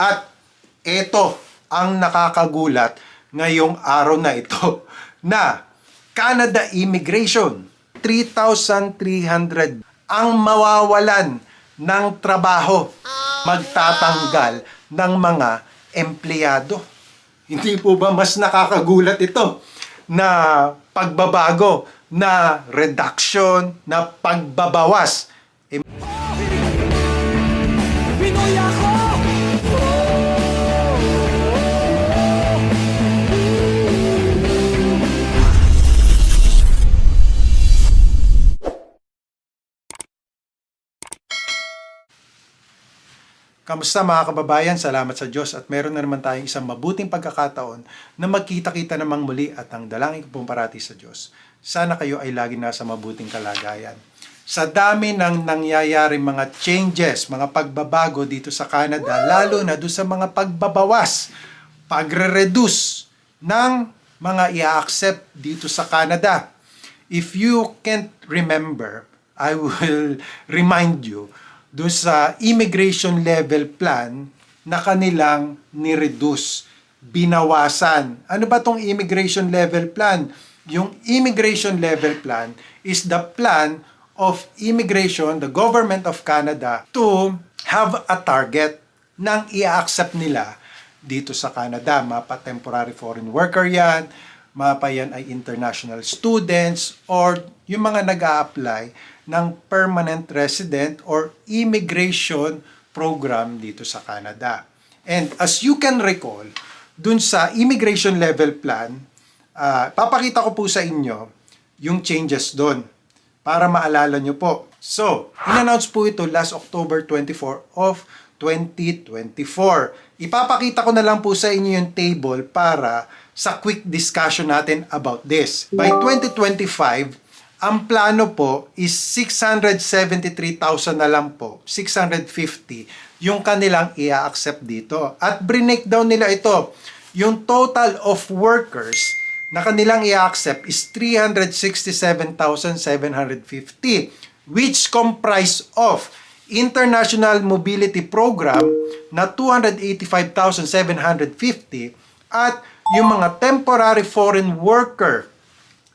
At ito ang nakakagulat ngayong araw na ito na Canada Immigration, 3,300 ang mawawalan ng trabaho, magtatanggal ng mga empleyado. Hindi po ba mas nakakagulat ito na pagbabago, na reduction, na pagbabawas? Pinoy ako! Kamusta mga kababayan? Salamat sa Diyos at meron na naman tayong isang mabuting pagkakataon na magkita-kita namang muli at ang dalangin ko pong parati sa Diyos. Sana kayo ay lagi nasa mabuting kalagayan. Sa dami ng nangyayari mga changes, mga pagbabago dito sa Canada, lalo na doon sa mga pagbabawas, pagre-reduce ng mga i-accept dito sa Canada. If you can't remember, I will remind you doon sa immigration level plan na kanilang ni-reduce, binawasan. Ano ba tong immigration level plan? Yung immigration level plan is the plan of immigration, the government of Canada, to have a target ng i-accept nila dito sa Canada. Mapa temporary foreign worker yan, mapa yan ay international students, or yung mga nag-a-apply ng permanent resident or immigration program dito sa Canada. And as you can recall, dun sa immigration level plan, papakita ko po sa inyo yung changes dun para maalala nyo po. So, in-announce po ito last October 24 of 2024. Ipapakita ko na lang po sa inyo yung table para sa quick discussion natin about this. By 2025, ang plano po is 673,000 na lang po, 650, yung kanilang i-accept dito. At breakdown nila ito, yung total of workers na kanilang i-accept is 367,750, which comprise of International Mobility Program na 285,750 at yung mga temporary foreign worker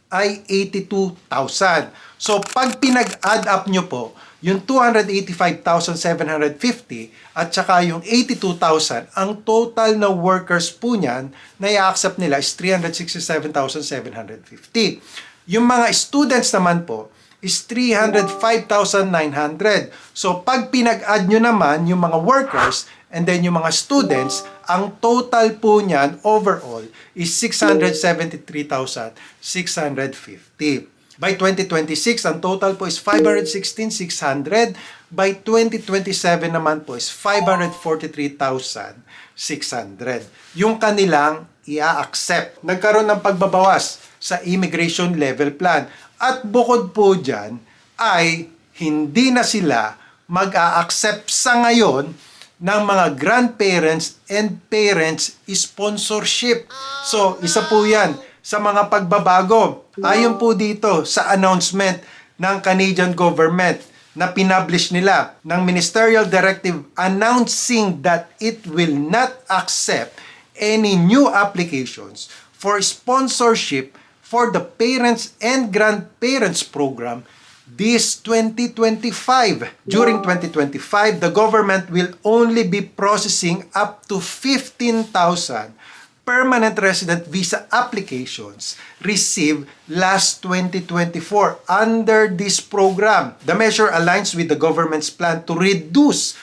ay 82,000. So, pag pinag-add up nyo po, yung 285,750 at saka yung 82,000, ang total na workers po niyan na i-accept nila is 367,750. Yung mga students naman po is 305,900. So, pag pinag-add nyo naman yung mga workers and then yung mga students, ang total po niyan overall is 673,650. By 2026, ang total po is 516,600. By 2027 naman po is 543,600. Yung kanilang i-accept. Nagkaroon ng pagbabawas sa immigration level plan. At bukod po dyan ay hindi na sila mag-a-accept sa ngayon ng mga grandparents and parents sponsorship. So, isa po yan sa mga pagbabago. Ayon po dito sa announcement ng Canadian government na pinublish nila ng Ministerial Directive announcing that it will not accept any new applications for sponsorship for the parents and grandparents program this 2025. During 2025, the government will only be processing up to 15,000 permanent resident visa applications received last 2024 under this program. The measure aligns with the government's plan to reduce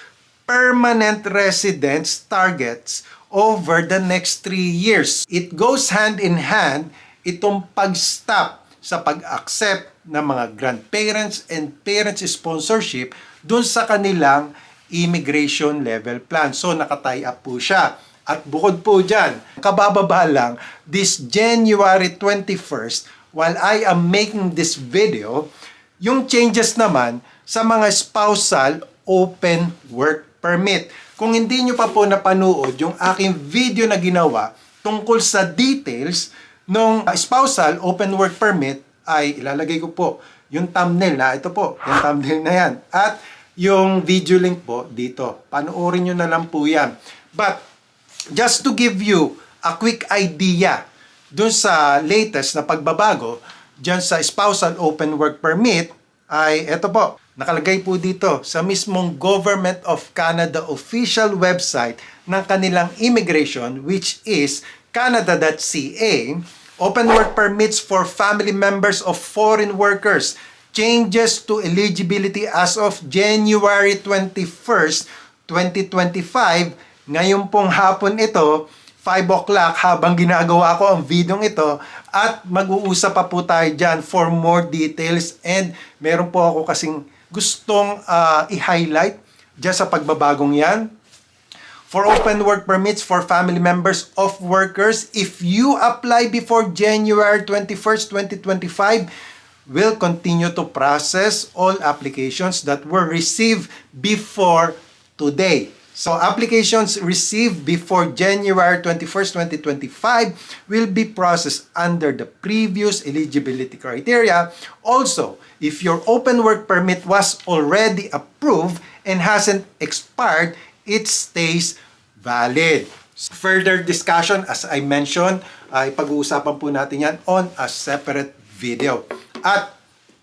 permanent residence targets over the next 3 years. It goes hand in hand itong pag-stop sa pag-accept ng mga grandparents and parents sponsorship dun sa kanilang immigration level plan. So, nakatie up po siya. At bukod po dyan, kabababa lang, this January 21st, while I am making this video, yung changes naman sa mga spousal open work permit. Kung hindi nyo pa po napanood yung aking video na ginawa tungkol sa details ng spousal open work permit, ay ilalagay ko po yung thumbnail na ito po, yung thumbnail na yan. At yung video link po dito. Panoorin nyo na lang po yan. But just to give you a quick idea dun sa latest na pagbabago dyan sa spousal open work permit ay eto po, nakalagay po dito sa mismong Government of Canada official website ng kanilang immigration, which is canada.ca. Open work permits for family members of foreign workers changes to eligibility as of January 21st, 2025. Ngayon pong hapon ito, 5 o'clock, habang ginagawa ko ang video ito, at mag-uusap pa po tayo dyan for more details, and meron po ako kasing gustong i-highlight dyan sa pagbabagong yan. For open work permits for family members of workers, if you apply before January 21st, 2025, will continue to process all applications that were received before today. So, applications received before January 21st, 2025 will be processed under the previous eligibility criteria. Also, if your open work permit was already approved and hasn't expired, it stays valid. Further discussion, as I mentioned, ay pag-uusapan po natin yan on a separate video. At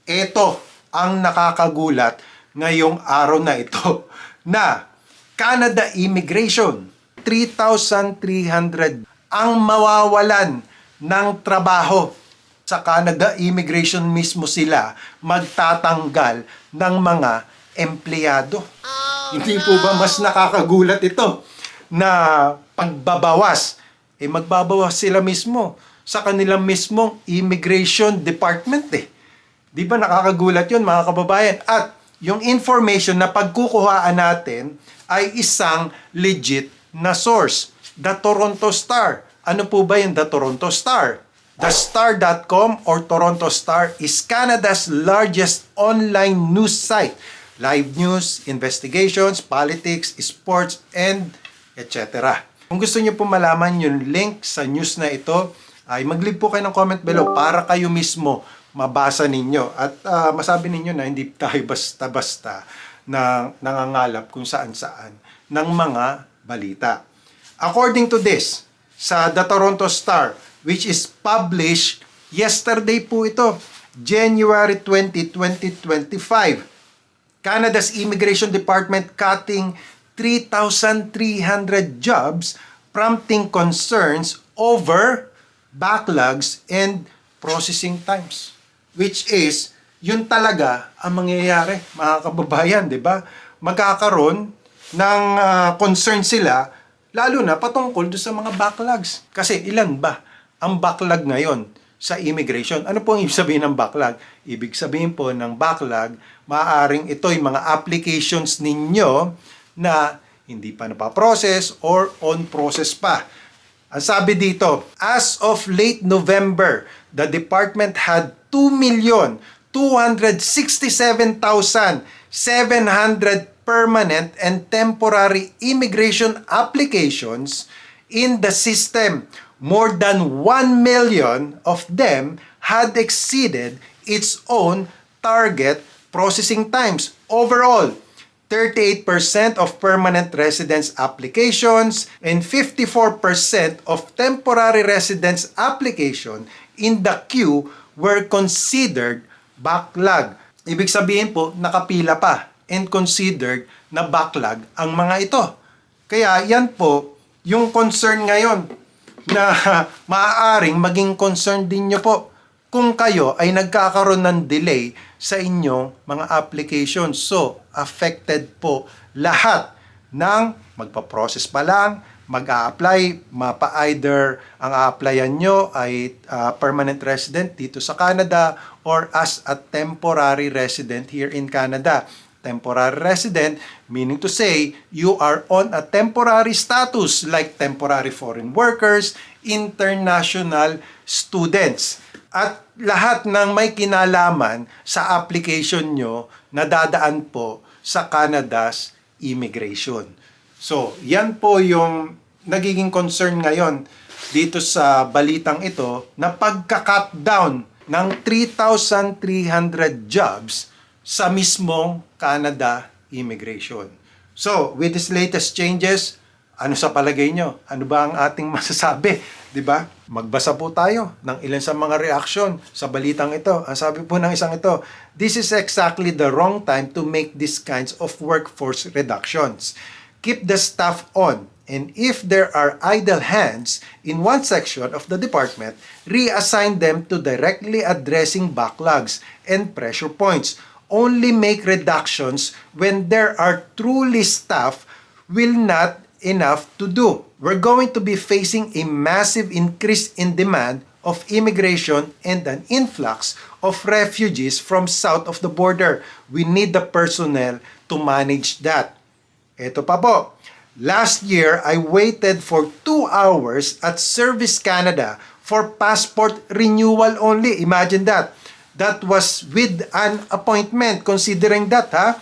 ito ang nakakagulat ngayong araw na ito na Canada Immigration, 3,300 ang mawawalan ng trabaho. Sa Canada Immigration mismo sila magtatanggal ng mga empleyado. Hindi po ba mas nakakagulat ito na pagbabawas? Magbabawas sila mismo sa kanilang mismong immigration department Di ba nakakagulat yun, mga kababayan? At yung information na pagkukuhaan natin ay isang legit na source. The Toronto Star. Ano po ba yung The Toronto Star? TheStar.com or Toronto Star is Canada's largest online news site. Live news, investigations, politics, sports, and etc. Kung gusto niyo po malaman yung link sa news na ito, ay mag-leave po kayo ng comment below para kayo mismo mabasa ninyo. At masabi ninyo na hindi tayo basta-basta na nangangalap kung saan-saan ng mga balita. According to this, sa The Toronto Star, which is published yesterday po ito, January 20, 2025, Canada's Immigration Department cutting 3,300 jobs, prompting concerns over backlogs and processing times. Which is, yun talaga ang mangyayari, mga kababayan, di ba? Magkakaroon ng concern sila, lalo na patungkol doon sa mga backlogs. Kasi ilan ba ang backlog ngayon sa immigration? Ano po ang ibig sabihin ng backlog? Ibig sabihin po ng backlog, maaaring ito'y mga applications ninyo na hindi pa napaprocess or on process pa. Ang sabi dito, as of late November, the department had 2,267,700 permanent and temporary immigration applications in the system. More than 1 million of them had exceeded its own target processing times. Overall, 38% of permanent residence applications and 54% of temporary residence application in the queue were considered backlog. Ibig sabihin po, nakapila pa and considered na backlog ang mga ito. Kaya yan po yung concern ngayon na maaaring maging concern din nyo po kung kayo ay nagkakaroon ng delay sa inyong mga applications. So, affected po lahat ng magpa-process pa lang, mag-a-apply, mapa-either ang a-applyan nyo ay permanent resident dito sa Canada or as a temporary resident here in Canada. Temporary resident, meaning to say, you are on a temporary status like temporary foreign workers, international students. At lahat ng may kinalaman sa application nyo na dadaan po sa Canada's immigration. So, yan po yung nagiging concern ngayon dito sa balitang ito na pagka-cut down ng 3,300 jobs sa mismong Canada immigration. So, with these latest changes, Ano sa palagay nyo? Ano ba ang ating masasabi? 'Di ba? Magbasa po tayo ng ilan sa mga reaksyon sa balitang ito. Ang sabi po ng isang ito, this is exactly the wrong time to make these kinds of workforce reductions. Keep the staff on, and if there are idle hands in one section of the department, reassign them to directly addressing backlogs and pressure points. Only make reductions when there are truly staff will not enough to do. We're going to be facing a massive increase in demand of immigration and an influx of refugees from south of the border. We need the personnel to manage that. Ito pa po. Last year, I waited for 2 hours at Service Canada for passport renewal only. Imagine that. That was with an appointment. Considering that, ha?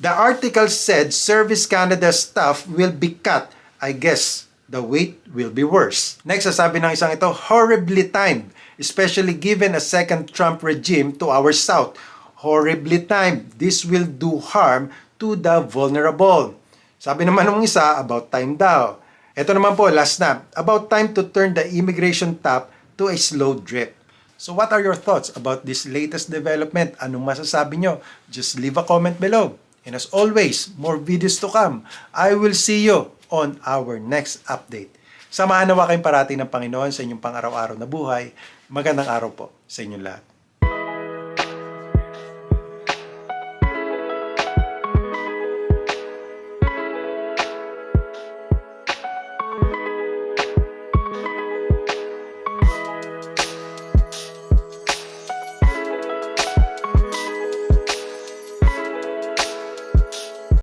The article said Service Canada staff will be cut. I guess the wait will be worse. Next, sasabi ng isang ito, horribly timed, especially given a second Trump regime to our south. Horribly timed. This will do harm to the vulnerable. Sabi naman ng isa, about time daw. Ito naman po, last na. About time to turn the immigration tap to a slow drip. So what are your thoughts about this latest development? Anong masasabi nyo? Just leave a comment below. And as always, more videos to come. I will see you on our next update. Samahan nawa kayong parati ng Panginoon sa inyong pang-araw-araw na buhay. Magandang araw po sa inyong lahat.